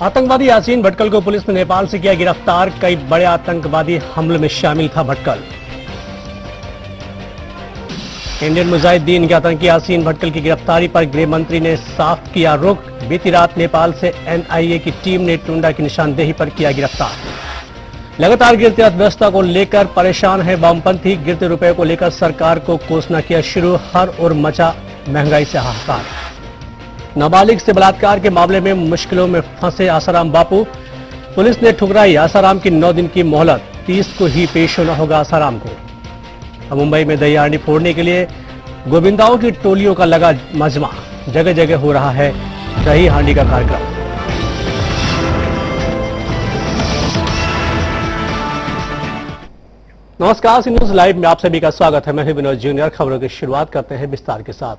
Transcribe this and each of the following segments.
आतंकवादी यासीन भटकल को पुलिस ने नेपाल से किया गिरफ्तार। कई बड़े आतंकवादी हमले में शामिल था भटकल। इंडियन मुजाहिदीन के आतंकी यासीन भटकल की गिरफ्तारी पर गृह मंत्री ने साफ किया रुख। बीती रात नेपाल से एनआईए की टीम ने टुंडा की निशानदेही पर किया गिरफ्तार। लगातार गिरती अर्थव्यवस्था को लेकर परेशान है वामपंथी। गिरते रुपए को लेकर सरकार को कोसना किया शुरू। हर ओर मचा महंगाई से हाहाकार। नाबालिग से बलात्कार के मामले में मुश्किलों में फंसे आसाराम बापू। पुलिस ने ठुकराई आसाराम की 9 दिन की मोहलत। 30 को ही पेश होना होगा आसाराम को। अब मुंबई में दही हांडी फोड़ने के लिए गोविंदाओं की टोलियों का लगा मजमा। जगह जगह हो रहा है दही हांडी का कार्यक्रम। नमस्कार, सी न्यूज लाइव में आप सभी का स्वागत है। मैं हूं विनोद जूनियर। खबरों की शुरुआत करते हैं विस्तार के साथ।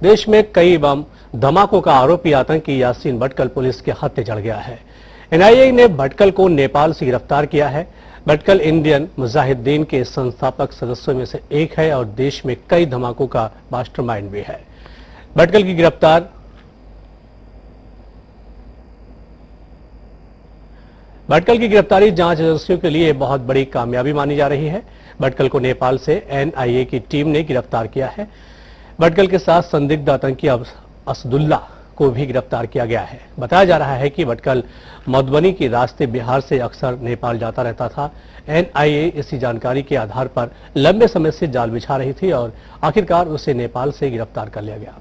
देश में कई बम धमाकों का आरोपी आतंकी यासीन भटकल पुलिस के हाथे चढ़ गया है। एनआईए ने भटकल को नेपाल से गिरफ्तार किया है। भटकल इंडियन मुजाहिदीन के संस्थापक सदस्यों में से एक है और देश में कई धमाकों का मास्टरमाइंड भी है। भटकल की गिरफ्तारी जांच एजेंसियों के लिए बहुत बड़ी कामयाबी मानी जा रही है। भटकल को नेपाल से एनआईए की टीम ने गिरफ्तार किया है। भटकल के साथ संदिग्ध आतंकी असदुल्ला को भी गिरफ्तार किया गया है। बताया जा रहा है कि भटकल मधुबनी के रास्ते बिहार से अक्सर नेपाल जाता रहता था। एनआईए इसी जानकारी के आधार पर लंबे समय से जाल बिछा रही थी और आखिरकार उसे नेपाल से गिरफ्तार कर लिया गया।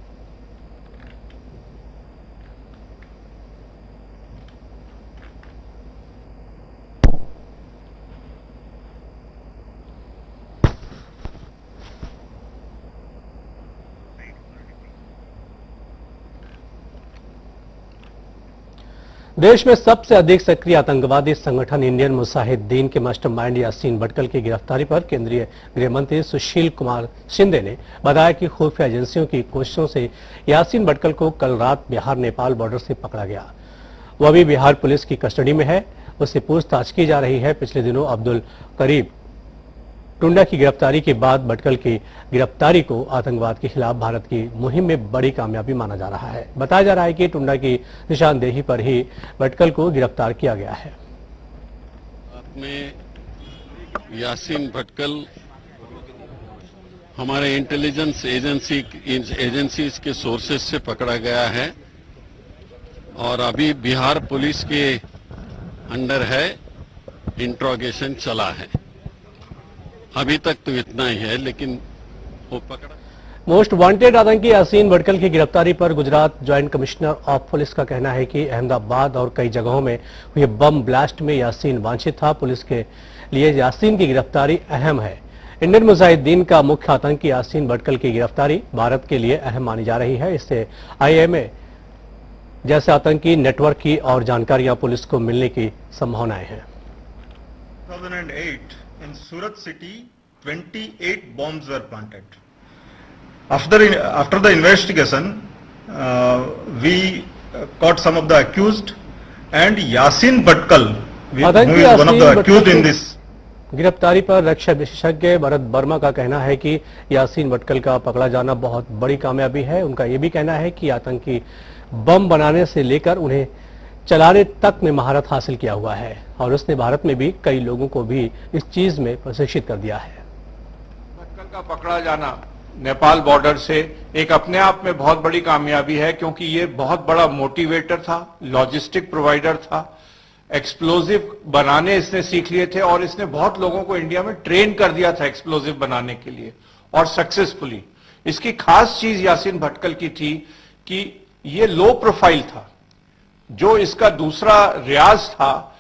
देश में सबसे अधिक सक्रिय आतंकवादी संगठन इंडियन मुजाहिदीन के मास्टरमाइंड यासीन भटकल की गिरफ्तारी पर केंद्रीय गृह मंत्री सुशील कुमार शिंदे ने बताया कि खुफिया एजेंसियों की कोशिशों से यासीन भटकल को कल रात बिहार नेपाल बॉर्डर से पकड़ा गया। वह अभी बिहार पुलिस की कस्टडी में है। उससे पूछताछ की जा रही है। पिछले दिनों अब्दुल करीब टुंडा की गिरफ्तारी के बाद भटकल की गिरफ्तारी को आतंकवाद के खिलाफ भारत की मुहिम में बड़ी कामयाबी माना जा रहा है। बताया जा रहा है कि टुंडा की निशानदेही पर ही भटकल को गिरफ्तार किया गया है। में यासीन भटकल हमारे इंटेलिजेंस एजेंसीज के सोर्सेज से पकड़ा गया है और अभी बिहार पुलिस के अंडर है। इंट्रोगेशन चला है। अभी तक तो इतना ही है, लेकिन वो पकड़ा। मोस्ट वांटेड आतंकी यासीन भटकल की गिरफ्तारी पर Gujarat joint commissioner of police का कहना है कि अहमदाबाद और कई जगहों में हुए बम ब्लास्ट में यासीन वांछित था। पुलिस के लिए यासीन की गिरफ्तारी अहम है। इंडियन मुजाहिदीन का मुख्य आतंकी यासीन भटकल की गिरफ्तारी भारत के लिए अहम मानी जा रही है। इससे आईएमए जैसे आतंकी नेटवर्क की और जानकारियां पुलिस को मिलने की संभावनाएं हैं। 2008 in Surat city, 28 bombs were planted. After the investigation, we caught some of the accused, and Yasin Bhatkal, who is one of the accused in this. गिरफ्तारी पर रक्षा विशेषज्ञ भरत वर्मा का कहना है कि यासीन भटकल का पकड़ा जाना बहुत बड़ी कामयाबी है। उनका यह भी कहना है कि आतंकी बम बनाने से लेकर उन्हें चलाने तक में महारत हासिल किया हुआ है और उसने भारत में भी कई लोगों को भी इस चीज में प्रशिक्षित कर दिया है। भटकल का पकड़ा जाना नेपाल बॉर्डर से एक अपने आप में बहुत बड़ी कामयाबी है, क्योंकि ये बहुत बड़ा मोटिवेटर था, लॉजिस्टिक प्रोवाइडर था, एक्सप्लोजिव बनाने इसने सीख लिए थे और इसने बहुत लोगों को इंडिया में ट्रेन कर दिया था एक्सप्लोजिव बनाने के लिए और सक्सेसफुली। इसकी खास चीज यासीन भटकल की थी कि ये लो प्रोफाइल था। जो इसका दूसरा रियाज था,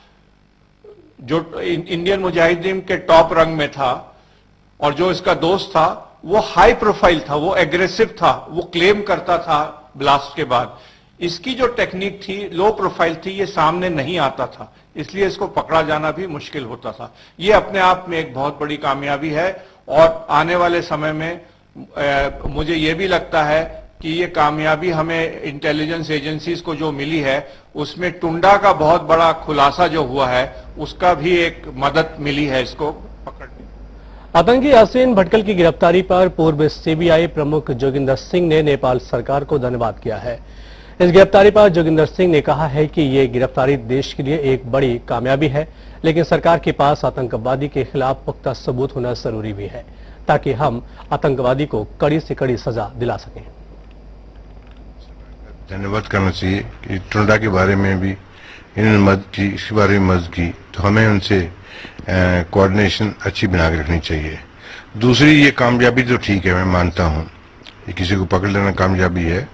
जो इंडियन मुजाहिदीन के टॉप रंग में था, और जो इसका दोस्त था वो हाई प्रोफाइल था, वो एग्रेसिव था, वो क्लेम करता था ब्लास्ट के बाद। इसकी जो टेक्निक थी लो प्रोफाइल थी, ये सामने नहीं आता था, इसलिए इसको पकड़ा जाना भी मुश्किल होता था। ये अपने आप में एक बहुत बड़ी कामयाबी है और आने वाले समय में मुझे ये भी लगता है कि ये कामयाबी हमें इंटेलिजेंस एजेंसीज को जो मिली है उसमें टुंडा का बहुत बड़ा खुलासा जो हुआ है उसका भी एक मदद मिली है इसको पकड़ने। आतंकी यासीन भटकल की गिरफ्तारी पर पूर्व सीबीआई प्रमुख जोगिंदर सिंह ने नेपाल सरकार को धन्यवाद किया है। इस गिरफ्तारी पर जोगिंदर सिंह ने कहा है कि ये गिरफ्तारी देश के लिए एक बड़ी कामयाबी है, लेकिन सरकार के पास आतंकवादी के खिलाफ पुख्ता सबूत होना जरूरी भी है ताकि हम आतंकवादी को कड़ी से कड़ी सजा दिला सकें। धन्यवाद करना चाहिए कि टुंडा के बारे में भी इन्होंने मदद की, इसके बारे में मदद की, तो हमें उनसे कोऑर्डिनेशन अच्छी बना के रखनी चाहिए। दूसरी, ये कामयाबी तो ठीक है, मैं मानता हूँ ये किसी को पकड़ लेना कामयाबी है,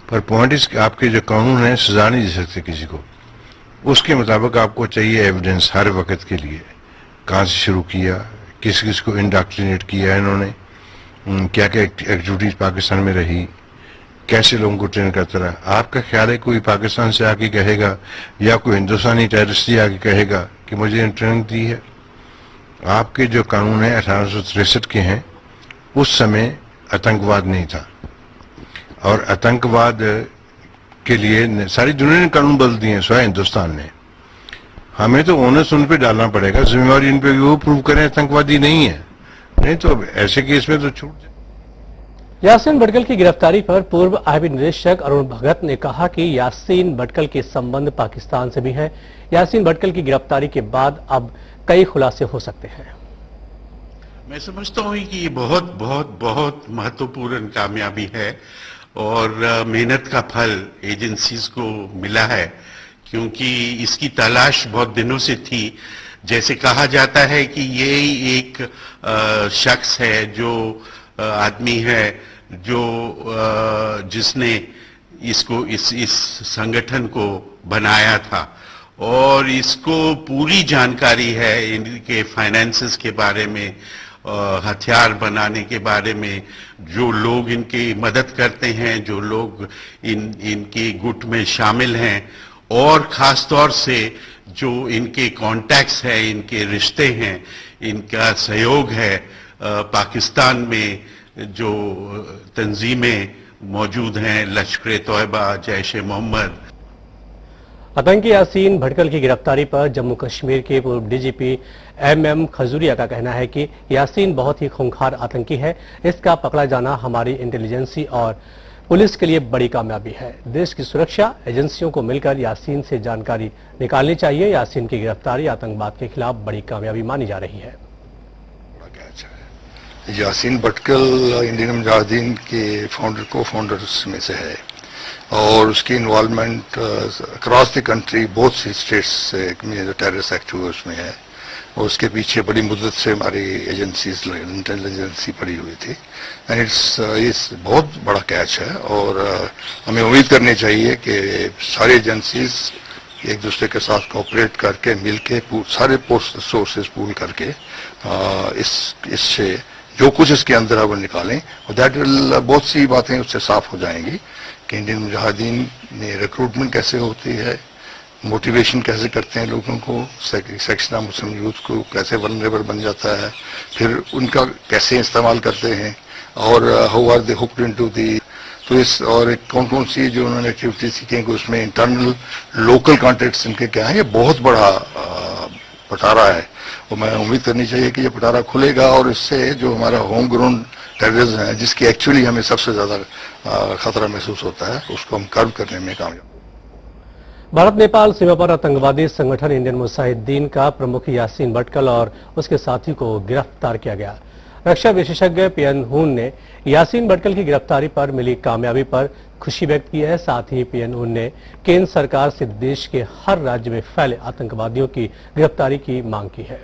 पर पॉइंट इस आपके जो कानून है सजा नहीं दे सकते किसी को। उसके मुताबिक आपको चाहिए एविडेंस हर वक्त के लिए, कहाँ से शुरू किया, किस किस को इंडोक्ट्रिनेट किया इन्होंने, क्या क्या एक्टिविटीज पाकिस्तान में रही, कैसे लोगों को ट्रेन करता रहा। आपका ख्याल है कोई पाकिस्तान से आके कहेगा या कोई हिंदुस्तानी टेररिस्ट ही आके कहेगा कि मुझे ट्रेनिंग दी है? आपके जो कानून है 1863 के हैं, उस समय आतंकवाद नहीं था, और आतंकवाद के लिए सारी दुनिया ने कानून बदल दिए हैं, स्वयं हिंदुस्तान ने। हमें तो ओनस उन पे डालना पड़ेगा, जिम्मेवारी इन पे, वो प्रूव करें आतंकवादी नहीं है, नहीं तो ऐसे केस में तो छूट जाए। यासीन भटकल की गिरफ्तारी पर पूर्व आईबी निदेशक अरुण भगत ने कहा कि यासीन भटकल के संबंध पाकिस्तान से भी हैं। यासीन भटकल की गिरफ्तारी के बाद अब कई खुलासे हो सकते हैं। मैं समझता हूँ कि ये बहुत बहुत बहुत महत्वपूर्ण कामयाबी है और मेहनत का फल एजेंसीज को मिला है, क्योंकि इसकी तलाश बहुत दिनों से थी। जैसे कहा जाता है कि ये एक शख्स है, जो आदमी है जो जिसने इसको इस संगठन को बनाया था, और इसको पूरी जानकारी है इनके फाइनेंसेस के बारे में, हथियार बनाने के बारे में, जो लोग इनकी मदद करते हैं, जो लोग इनके गुट में शामिल हैं, और खास तौर से जो इनके कॉन्टैक्ट्स हैं, इनके रिश्ते हैं, इनका सहयोग है पाकिस्तान में जो तंजीमें मौजूद हैं, लश्कर तोयबा, जैश ए मोहम्मद। आतंकी यासीन भटकल की गिरफ्तारी पर जम्मू कश्मीर के पूर्व डीजीपी MM खजूरिया का कहना है कि यासीन बहुत ही खूंखार आतंकी है। इसका पकड़ा जाना हमारी इंटेलिजेंसी और पुलिस के लिए बड़ी कामयाबी है। देश की सुरक्षा एजेंसियों को मिलकर यासीन से जानकारी निकालनी चाहिए। यासीन की गिरफ्तारी आतंकवाद के खिलाफ बड़ी कामयाबी मानी जा रही है। यासीन भटकल इंडियन मुजाहिदीन के को फाउंडर्स में से है, और उसकी इन्वॉल्वमेंट अक्रॉस द कंट्री बहुत सी स्टेट्स में जो टेररिस्ट एक्ट हुए उसमें है, और उसके पीछे बड़ी मुद्दत से हमारी एजेंसीज इंटेलिजेंसी पड़ी हुई थी। एंड इट्स बहुत बड़ा कैच है, और हमें उम्मीद करनी चाहिए कि सारी एजेंसीज एक दूसरे के साथ कोऑपरेट करके मिलके सारे सोर्सेज पूल करके इससे जो कुछ इसके अंदर है वो निकालें, और दैट विल बहुत सी बातें उससे साफ हो जाएंगी कि इंडियन मुजाहिदीन में रिक्रूटमेंट कैसे होती है, मोटिवेशन कैसे करते हैं लोगों को, सेक्शन ऑफ मुस्लिम यूथ को कैसे वल्नरेबल बन जाता है, फिर उनका कैसे इस्तेमाल करते हैं, और how are they hooked into the, तो इस और कौन कौन सी जो उन्होंने एक्टिविटीज सीखेंगे उसमें इंटरनल लोकल कॉन्टेक्ट्स इनके क्या है। ये बहुत बड़ा पटारा है, और मैं उम्मीद करनी चाहिए कि ये पटारा खुलेगा, और इससे जो हमारा होम ग्राउंड टेररिज्म है, जिसकी एक्चुअली हमें सबसे ज्यादा खतरा महसूस होता है, उसको हम कर्व करने में कामयाब। भारत नेपाल सीमा पर आतंकवादी संगठन इंडियन मुजाहिदीन का प्रमुख यासीन भटकल और उसके साथी को गिरफ्तार किया गया। रक्षा विशेषज्ञ PN हून ने यासीन भटकल की गिरफ्तारी पर मिली कामयाबी पर खुशी व्यक्त की है। साथ ही PN हून ने केंद्र सरकार से देश के हर राज्य में फैले आतंकवादियों की गिरफ्तारी की मांग की है।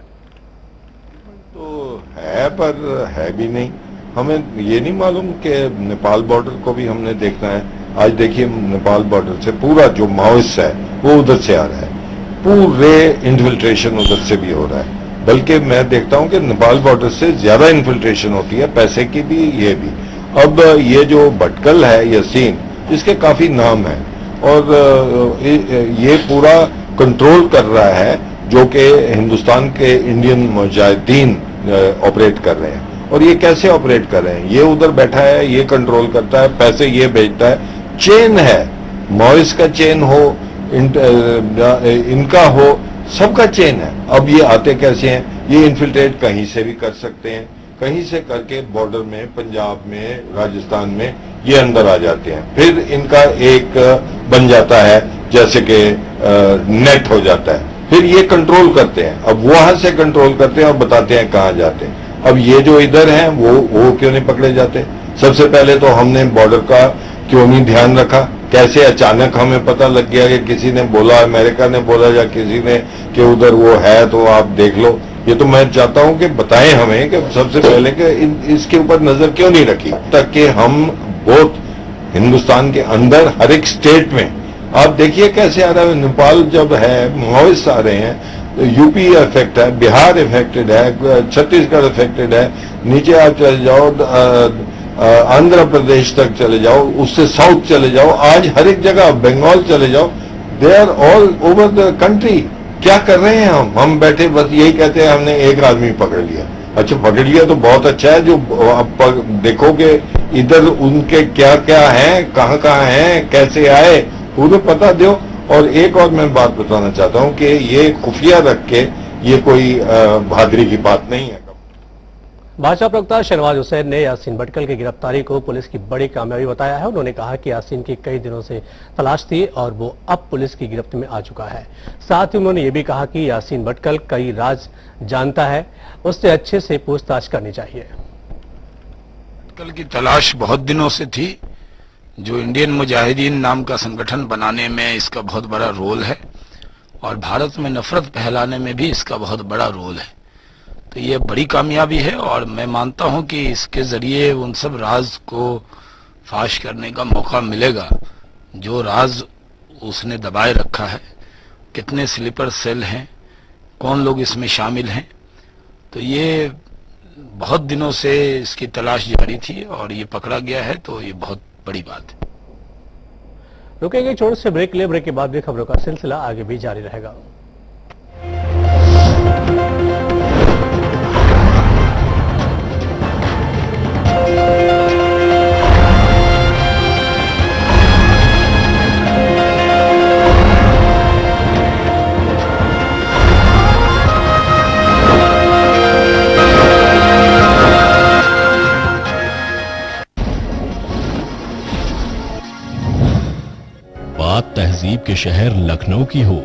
तो है, पर है भी नहीं। हमें ये नहीं मालूम कि नेपाल बॉर्डर को भी हमने देखना है। आज देखिए नेपाल बॉर्डर से पूरा जो माओइस्ट है वो उधर से आ रहा है, पूरे इन्फिल्ट्रेशन उधर से भी हो रहा है। बल्कि मैं देखता हूं कि नेपाल बॉर्डर से ज्यादा इन्फिल्ट्रेशन होती है, पैसे की भी, ये भी। अब ये जो भटकल है यासीन, इसके काफी नाम है, और ये पूरा कंट्रोल कर रहा है, जो कि हिंदुस्तान के इंडियन मुजाहिदीन ऑपरेट कर रहे हैं। और ये कैसे ऑपरेट कर रहे हैं? ये उधर बैठा है, ये कंट्रोल करता है, पैसे ये भेजता है, चेन है, मॉइस का चेन हो, इनका हो, सबका चेन है। अब ये आते कैसे हैं? ये इन्फिल्ट्रेट कहीं से भी कर सकते हैं, कहीं से करके बॉर्डर में, पंजाब में, राजस्थान में ये अंदर आ जाते हैं। फिर इनका एक बन जाता है, जैसे कि नेट हो जाता है, फिर ये कंट्रोल करते हैं। अब वहां से कंट्रोल करते हैं और बताते हैं कहां जाते हैं। अब ये जो इधर हैं वो क्यों नहीं पकड़े जाते? सबसे पहले तो हमने बॉर्डर का क्यों नहीं ध्यान रखा? कैसे अचानक हमें पता लग गया कि किसी ने बोला, अमेरिका ने बोला या किसी ने कि उधर वो है तो आप देख लो? ये तो मैं चाहता हूं कि बताएं हमें कि सबसे पहले कि इसके ऊपर नजर क्यों नहीं रखी, ताकि हम बहुत हिंदुस्तान के अंदर हर एक स्टेट में, आप देखिए कैसे आ रहा है। नेपाल जब है, माओइस्ट आ रहे हैं, तो यूपी अफेक्ट है, बिहार अफेक्टेड है, छत्तीसगढ़ अफेक्टेड है, नीचे आप चले जाओ आंध्र प्रदेश तक चले जाओ, उससे साउथ चले जाओ, आज हर एक जगह, बंगाल चले जाओ, they are all over the country. क्या कर रहे हैं हम बैठे बस यही कहते हैं हमने एक आदमी पकड़ लिया। अच्छा, पकड़ लिया तो बहुत अच्छा है, जो आप देखोगे इधर उनके क्या क्या है, कहाँ कहाँ है, कैसे आए, पूरे पता दो। और एक और मैं बात बताना चाहता हूँ कि ये खुफिया रख के ये कोई बहादुरी की बात नहीं है। भाजपा प्रवक्ता शहनवाज हुसैन ने यासीन भटकल की गिरफ्तारी को पुलिस की बड़ी कामयाबी बताया है। उन्होंने कहा कि यासीन की कई दिनों से तलाश थी और वो अब पुलिस की गिरफ्त में आ चुका है। साथ ही उन्होंने ये भी कहा कि यासीन भटकल कई राज जानता है, उससे अच्छे से पूछताछ करनी चाहिए। भटकल की तलाश बहुत दिनों से थी। जो इंडियन मुजाहिदीन नाम का संगठन बनाने में इसका बहुत बड़ा रोल है और भारत में नफरत फैलाने में भी इसका बहुत बड़ा रोल है। तो ये बड़ी कामयाबी है और मैं मानता हूं कि इसके जरिए उन सब राज को फाश करने का मौका मिलेगा जो राज उसने दबाए रखा है। कितने स्लीपर सेल हैं, कौन लोग इसमें शामिल हैं, तो ये बहुत दिनों से इसकी तलाश जारी थी और ये पकड़ा गया है, तो ये बहुत बड़ी बात है। रुकेंगे छोटे से ब्रेक ले, ब्रेक के बाद भी खबरों का सिलसिला आगे भी जारी रहेगा। बात तहजीब के शहर लखनऊ की हो